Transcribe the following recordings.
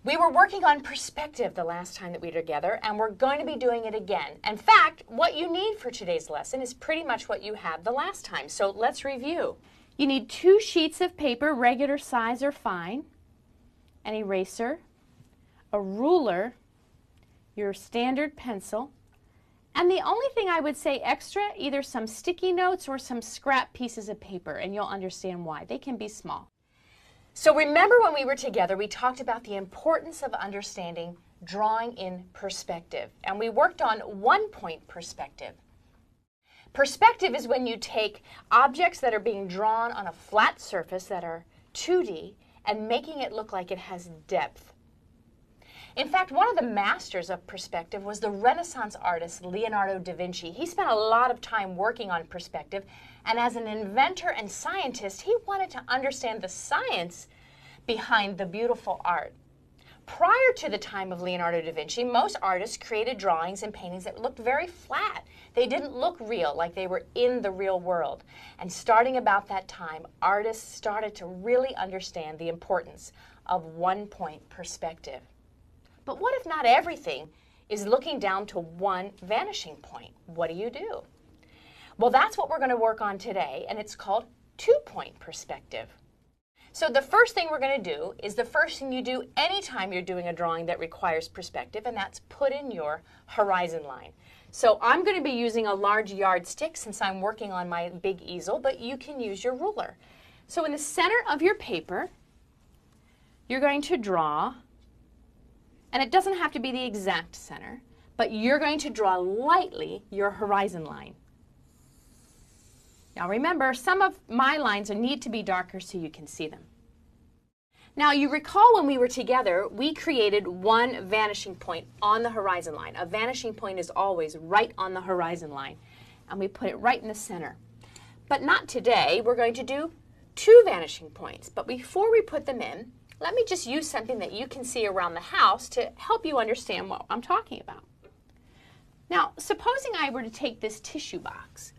We were working on perspective the last time that we were together, and we're going to be doing it again. In fact, what you need for today's lesson is pretty much what you had the last time. So let's review. You need 2 sheets of paper, regular size or fine, an eraser, a ruler, your standard pencil, and the only thing I would say extra, either some sticky notes or some scrap pieces of paper, and you'll understand why. They can be small. So remember when we were together, we talked about the importance of understanding drawing in perspective, and we worked on 1-point perspective. Perspective is when you take objects that are being drawn on a flat surface that are 2D and making it look like it has depth. In fact, one of the masters of perspective was the Renaissance artist Leonardo da Vinci. He spent a lot of time working on perspective, and as an inventor and scientist, he wanted to understand the science behind the beautiful art. Prior to the time of Leonardo da Vinci, most artists created drawings and paintings that looked very flat. They didn't look real, like they were in the real world. And starting about that time, artists started to really understand the importance of 1-point perspective. But what if not everything is looking down to one vanishing point? What do? Well, that's what we're going to work on today, and it's called 2-point perspective. So the first thing we're going to do is the first thing you do anytime you're doing a drawing that requires perspective, and that's put in your horizon line. So I'm going to be using a large yardstick since I'm working on my big easel, but you can use your ruler. So in the center of your paper, you're going to draw, and it doesn't have to be the exact center, but you're going to draw lightly your horizon line. Now remember, some of my lines need to be darker so you can see them. Now you recall when we were together, we created one vanishing point on the horizon line. A vanishing point is always right on the horizon line, and we put it right in the center. But not today. We're going to do 2 vanishing points. But before we put them in, let me just use something that you can see around the house to help you understand what I'm talking about. Now, supposing I were to take this tissue box.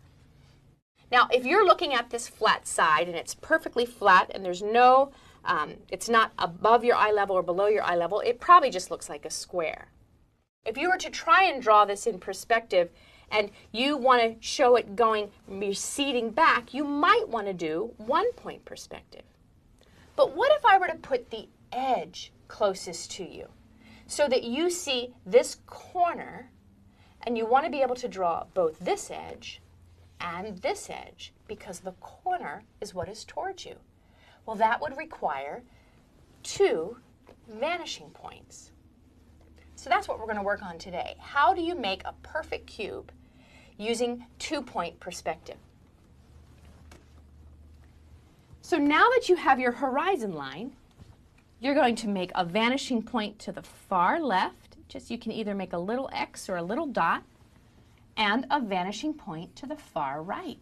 Now, if you're looking at this flat side and it's perfectly flat and there's no, it's not above your eye level or below your eye level, it probably just looks like a square. If you were to try and draw this in perspective and you want to show it going receding back, you might want to do 1-point perspective. But what if I were to put the edge closest to you so that you see this corner and you want to be able to draw both this edge and this edge because the corner is what is towards you? Well, that would require 2 vanishing points. So that's what we're going to work on today. How do you make a perfect cube using 2-point perspective? So now that you have your horizon line, you're going to make a vanishing point to the far left. Just you can either make a little X or a little dot, and a vanishing point to the far right.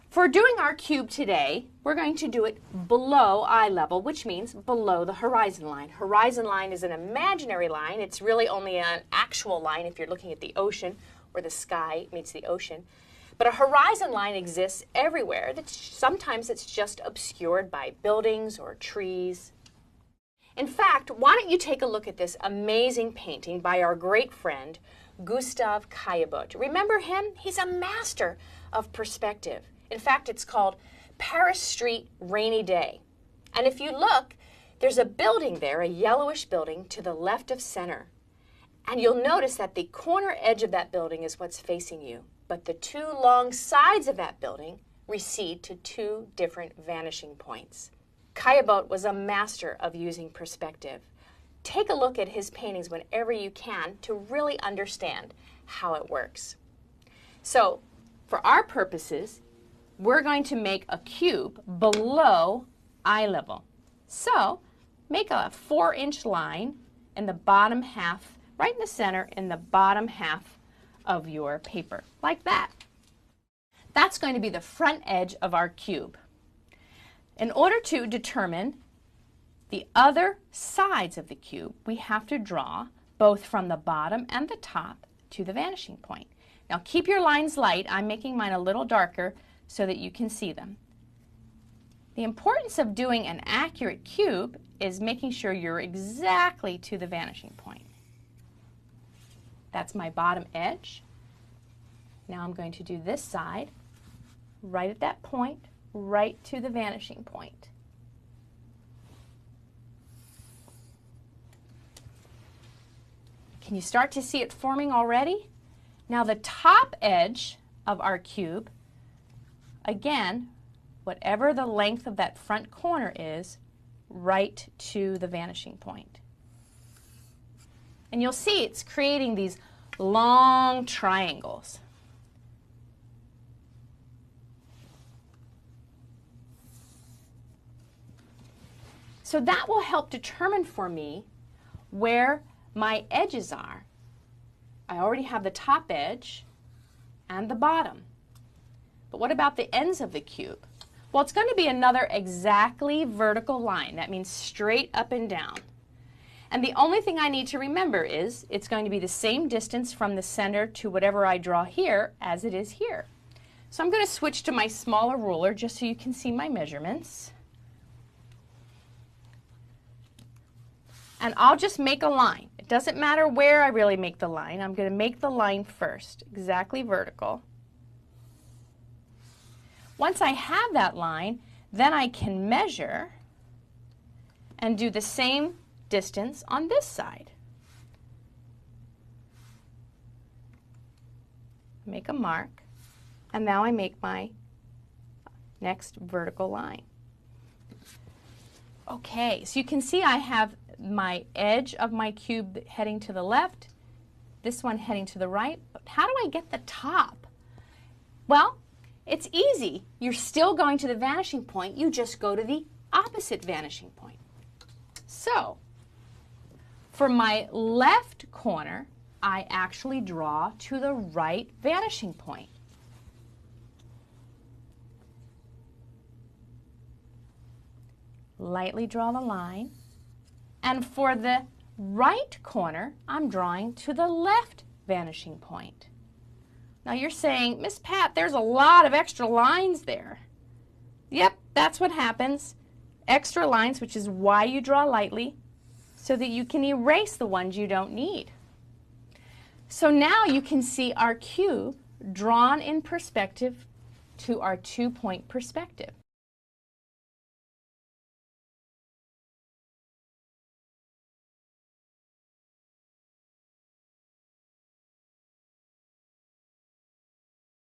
For doing our cube today, we're going to do it below eye level, which means below the horizon line. Horizon line is an imaginary line. It's really only an actual line if you're looking at the ocean or the sky meets the ocean. But a horizon line exists everywhere. Sometimes it's just obscured by buildings or trees. In fact, why don't you take a look at this amazing painting by our great friend, Gustav Caillebotte. Remember him? He's a master of perspective. In fact, it's called Paris Street Rainy Day. And if you look, there's a building there, a yellowish building, to the left of center. And you'll notice that the corner edge of that building is what's facing you. But the 2 long sides of that building recede to 2 different vanishing points. Caillebotte was a master of using perspective. Take a look at his paintings whenever you can to really understand how it works. So, for our purposes, we're going to make a cube below eye level. So, make a 4-inch line in the bottom half, right in the center, in the bottom half of your paper, like that. That's going to be the front edge of our cube. In order to determine the other sides of the cube, we have to draw both from the bottom and the top to the vanishing point. Now keep your lines light. I'm making mine a little darker so that you can see them. The importance of doing an accurate cube is making sure you're exactly to the vanishing point. That's my bottom edge. Now I'm going to do this side, right at that point, right to the vanishing point. Can you start to see it forming already? Now the top edge of our cube, again, whatever the length of that front corner is, right to the vanishing point. And you'll see it's creating these long triangles. So that will help determine for me where my edges are. I already have the top edge and the bottom. But what about the ends of the cube? Well, it's going to be another exactly vertical line. That means straight up and down. And the only thing I need to remember is it's going to be the same distance from the center to whatever I draw here as it is here. So I'm going to switch to my smaller ruler just so you can see my measurements. And I'll just make a line. It doesn't matter where I really make the line. I'm going to make the line first, exactly vertical. Once I have that line, then I can measure and do the same distance on this side. Make a mark, and now I make my next vertical line. Okay, so you can see I have my edge of my cube heading to the left, this one heading to the right, but how do I get the top? Well, it's easy. You're still going to the vanishing point, you just go to the opposite vanishing point. So, for my left corner, I actually draw to the right vanishing point. Lightly draw the line. And for the right corner, I'm drawing to the left vanishing point. Now you're saying, Miss Pat, there's a lot of extra lines there. Yep, that's what happens. Extra lines, which is why you draw lightly, so that you can erase the ones you don't need. So now you can see our cube drawn in perspective to our 2-point perspective.